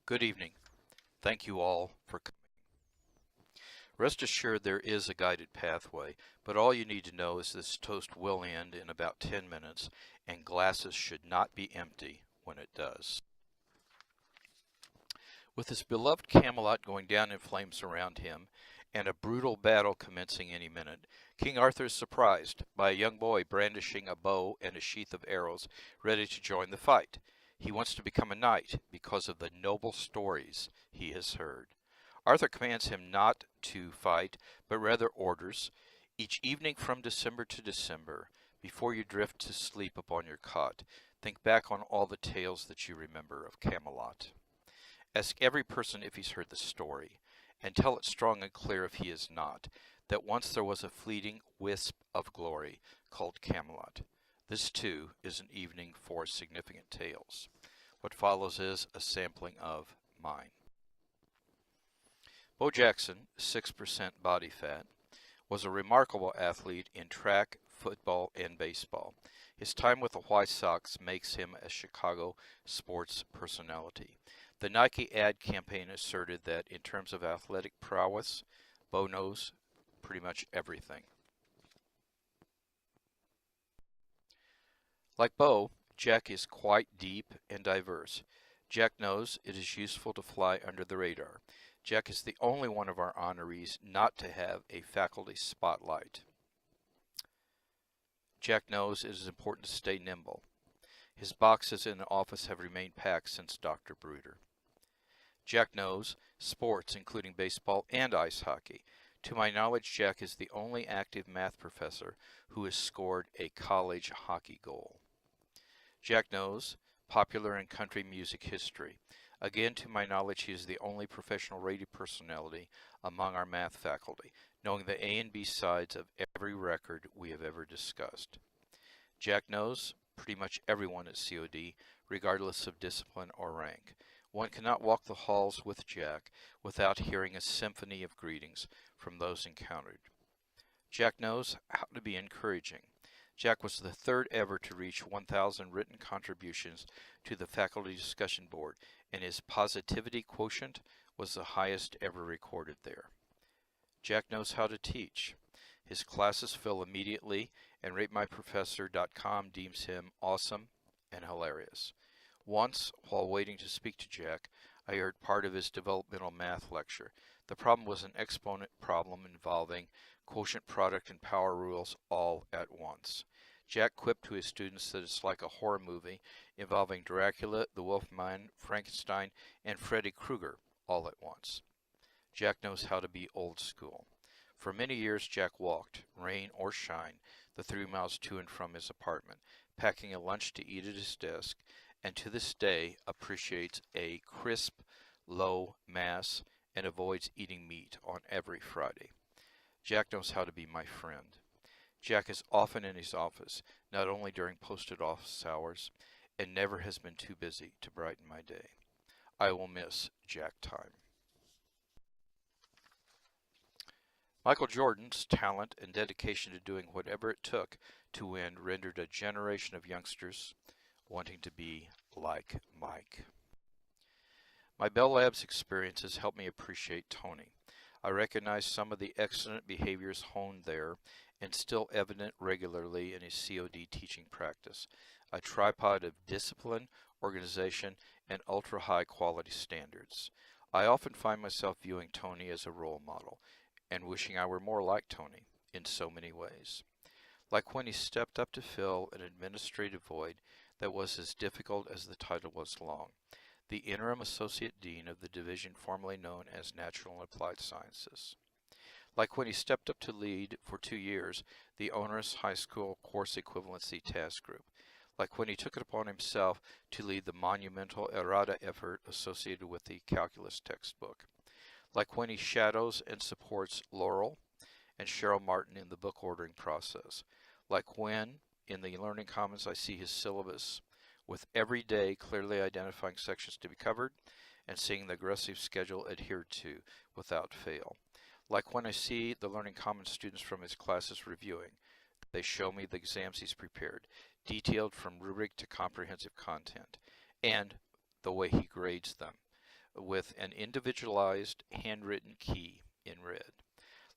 Good evening. Thank you all for coming. Rest assured there is a guided pathway, but all you need to know is this toast will end in about 10 minutes, and glasses should not be empty when it does. With his beloved Camelot going down in flames around him, and a brutal battle commencing any minute, King Arthur is surprised by a young boy brandishing a bow and a sheath of arrows, ready to join the fight. He wants to become a knight because of the noble stories he has heard. Arthur commands him not to fight, but rather orders, each evening from December to December, before you drift to sleep upon your cot, think back on all the tales that you remember of Camelot. Ask every person if he's heard the story, and tell it strong and clear if he has not, that once there was a fleeting wisp of glory called Camelot. This, too, is an evening for significant tales. What follows is a sampling of mine. Bo Jackson, 6% body fat, was a remarkable athlete in track, football, and baseball. His time with the White Sox makes him a Chicago sports personality. The Nike ad campaign asserted that in terms of athletic prowess, Bo knows pretty much everything. Like Bo, Jack is quite deep and diverse. Jack knows it is useful to fly under the radar. Jack is the only one of our honorees not to have a faculty spotlight. Jack knows it is important to stay nimble. His boxes in the office have remained packed since Dr. Bruder. Jack knows sports, including baseball and ice hockey. To my knowledge, Jack is the only active math professor who has scored a college hockey goal. Jack knows popular and country music history. Again, to my knowledge, he is the only professional radio personality among our math faculty, knowing the A and B sides of every record we have ever discussed. Jack knows pretty much everyone at COD, regardless of discipline or rank. One cannot walk the halls with Jack without hearing a symphony of greetings from those encountered. Jack knows how to be encouraging. Jack was the third ever to reach 1,000 written contributions to the faculty discussion board, and his positivity quotient was the highest ever recorded there. Jack knows how to teach. His classes fill immediately, and RateMyProfessor.com deems him awesome and hilarious. Once, while waiting to speak to Jack, I heard part of his developmental math lecture. The problem was an exponent problem involving quotient product and power rules all at once. Jack quipped to his students that it's like a horror movie involving Dracula, the Wolfman, Frankenstein, and Freddy Krueger all at once. Jack knows how to be old school. For many years, Jack walked, rain or shine, the 3 miles to and from his apartment, packing a lunch to eat at his desk, and to this day appreciates a crisp, low mass and avoids eating meat on every Friday. Jack knows how to be my friend. Jack is often in his office, not only during posted office hours, and never has been too busy to brighten my day. I will miss Jack time. Michael Jordan's talent and dedication to doing whatever it took to win rendered a generation of youngsters wanting to be like Mike. My Bell Labs experiences helped me appreciate Tony. I recognize some of the excellent behaviors honed there and still evident regularly in his COD teaching practice, a tripod of discipline, organization, and ultra-high quality standards. I often find myself viewing Tony as a role model and wishing I were more like Tony in so many ways. Like when he stepped up to fill an administrative void that was as difficult as the title was long, the interim associate dean of the division formerly known as Natural and Applied Sciences. Like when he stepped up to lead for 2 years the onerous high school course equivalency task group. Like when he took it upon himself to lead the monumental errata effort associated with the calculus textbook. Like when he shadows and supports Laurel and Cheryl Martin in the book ordering process. Like when, in the Learning Commons, I see his syllabus, with every day clearly identifying sections to be covered and seeing the aggressive schedule adhered to without fail. Like when I see the Learning Commons students from his classes reviewing, they show me the exams he's prepared, detailed from rubric to comprehensive content, and the way he grades them. with an individualized handwritten key in red.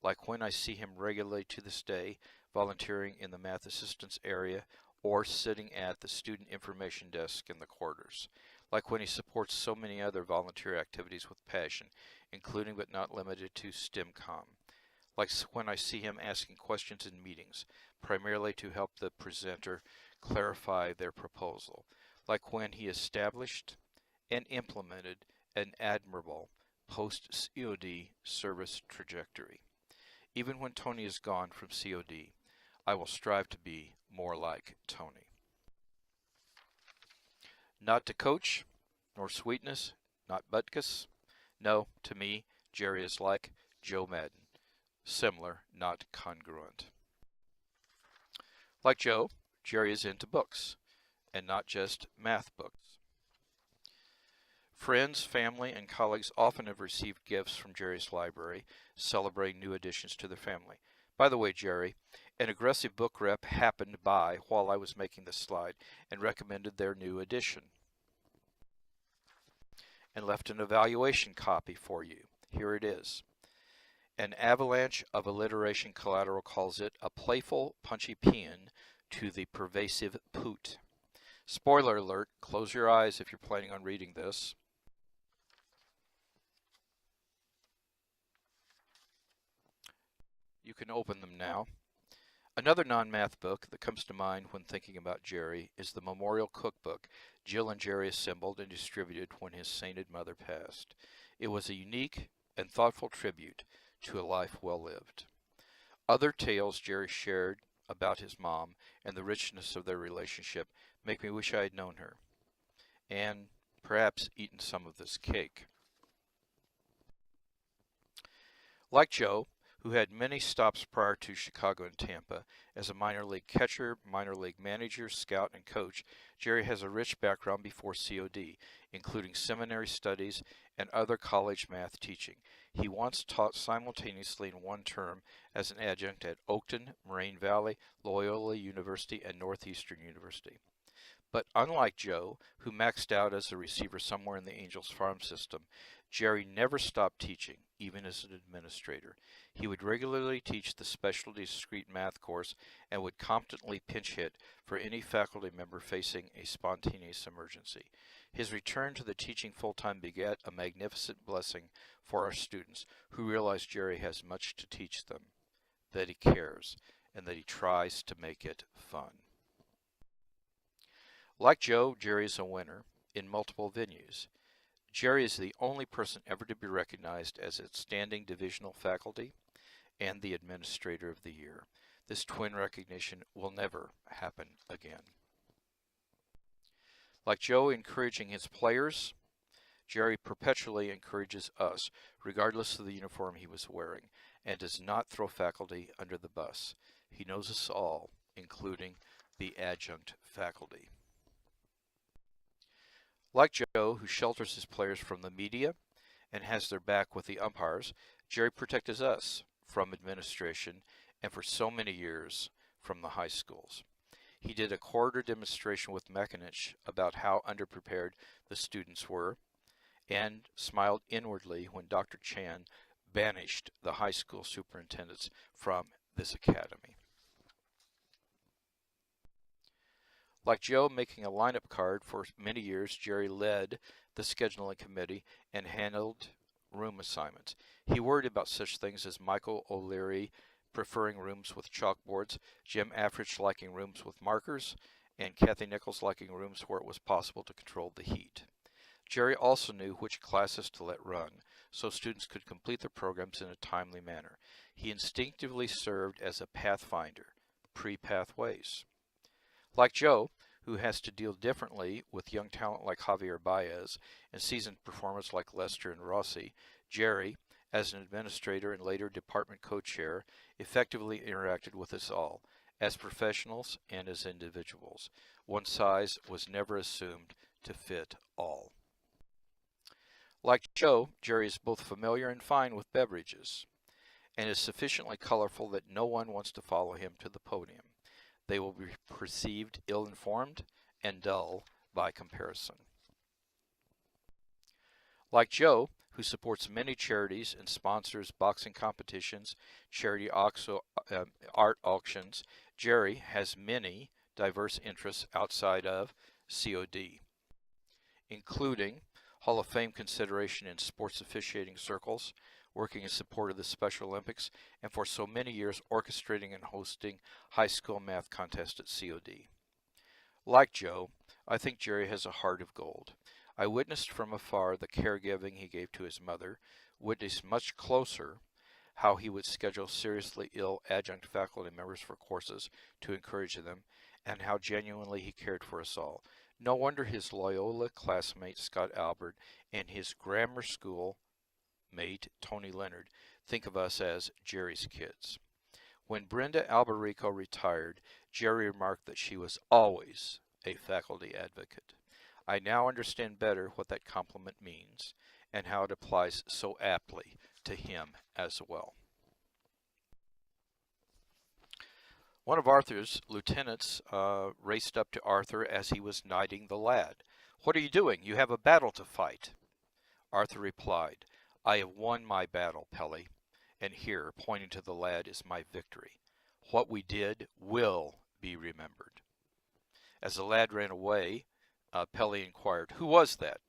Like when I see him regularly to this day, volunteering in the math assistance area or sitting at the student information desk in the quarters. Like when he supports so many other volunteer activities with passion, including but not limited to STEMCom. Like when I see him asking questions in meetings, primarily to help the presenter clarify their proposal. Like when he established and implemented an admirable post-COD service trajectory. Even when Tony is gone from COD, I will strive to be more like Tony. Not to coach, nor sweetness, not butkus. No, to me, Jerry is like Joe Madden. Similar, not congruent. Like Joe, Jerry is into books, and not just math books. Friends, family, and colleagues often have received gifts from Jerry's library, celebrating new additions to their family. By the way, Jerry, an aggressive book rep happened by while I was making this slide and recommended their new edition and left an evaluation copy for you. Here it is. An avalanche of alliteration collateral calls it a playful, punchy paean to the pervasive poot. Spoiler alert, close your eyes if you're planning on reading this. You can open them now. Another non-math book that comes to mind when thinking about Jerry is the memorial cookbook Jill and Jerry assembled and distributed when his sainted mother passed. It was a unique and thoughtful tribute to a life well lived. Other tales Jerry shared about his mom and the richness of their relationship make me wish I had known her, and perhaps eaten some of this cake. Like Joe, who had many stops prior to Chicago and Tampa, as a minor league catcher, minor league manager, scout, and coach, Jerry has a rich background before COD, including seminary studies and other college math teaching. He once taught simultaneously in one term as an adjunct at Oakton, Moraine Valley, Loyola University, and Northeastern University. But unlike Joe, who maxed out as a receiver somewhere in the Angels farm system, Jerry never stopped teaching, even as an administrator. He would regularly teach the specialty discrete math course and would competently pinch hit for any faculty member facing a spontaneous emergency. His return to the teaching full-time begat a magnificent blessing for our students, who realize Jerry has much to teach them, that he cares, and that he tries to make it fun. Like Joe, Jerry is a winner in multiple venues. Jerry is the only person ever to be recognized as outstanding divisional faculty and the Administrator of the Year. This twin recognition will never happen again. Like Joe encouraging his players, Jerry perpetually encourages us, regardless of the uniform he was wearing, and does not throw faculty under the bus. He knows us all, including the adjunct faculty. Like Joe, who shelters his players from the media and has their back with the umpires, Jerry protected us from administration and for so many years from the high schools. He did a corridor demonstration with Mechanich about how underprepared the students were and smiled inwardly when Dr. Chan banished the high school superintendents from this academy. Like Joe making a lineup card for many years, Jerry led the scheduling committee and handled room assignments. He worried about such things as Michael O'Leary preferring rooms with chalkboards, Jim Africh liking rooms with markers, and Kathy Nichols liking rooms where it was possible to control the heat. Jerry also knew which classes to let run, so students could complete their programs in a timely manner. He instinctively served as a pathfinder, pre-pathways. Like Joe, who has to deal differently with young talent like Javier Baez and seasoned performers like Lester and Rossi, Jerry, as an administrator and later department co-chair, effectively interacted with us all, as professionals and as individuals. One size was never assumed to fit all. Like Joe, Jerry is both familiar and fine with beverages, and is sufficiently colorful that no one wants to follow him to the podium. They will be perceived ill-informed and dull by comparison. Like Joe, who supports many charities and sponsors boxing competitions, art auctions, Jerry has many diverse interests outside of COD, including Hall of Fame consideration in sports officiating circles, working in support of the Special Olympics, and for so many years orchestrating and hosting high school math contests at COD. Like Joe, I think Jerry has a heart of gold. I witnessed from afar the caregiving he gave to his mother, witnessed much closer how he would schedule seriously ill adjunct faculty members for courses to encourage them, and how genuinely he cared for us all. No wonder his Loyola classmate Scott Albert and his grammar school mate Tony Leonard think of us as Jerry's kids. When Brenda Alberico retired, Jerry remarked that she was always a faculty advocate. I now understand better what that compliment means and how it applies so aptly to him as well. One of Arthur's lieutenants raced up to Arthur as he was knighting the lad. "What are you doing? You have a battle to fight." Arthur replied, "I have won my battle, Pelly, and here, pointing to the lad, is my victory. What we did will be remembered." As the lad ran away, Pelly inquired, "Who was that?"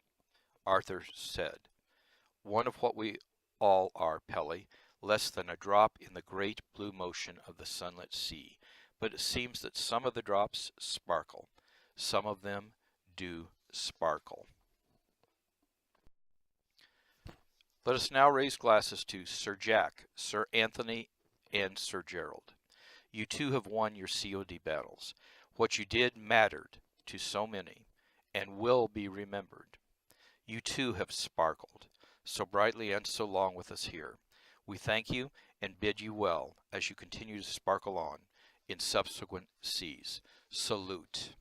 Arthur said, "One of what we all are, Pelly, less than a drop in the great blue motion of the sunlit sea. But it seems that some of the drops sparkle. Some of them do sparkle." Let us now raise glasses to Sir Jack, Sir Anthony, and Sir Gerald. You too have won your COD battles. What you did mattered to so many, and will be remembered. You too have sparkled, so brightly and so long with us here. We thank you and bid you well as you continue to sparkle on in subsequent seas. Salute.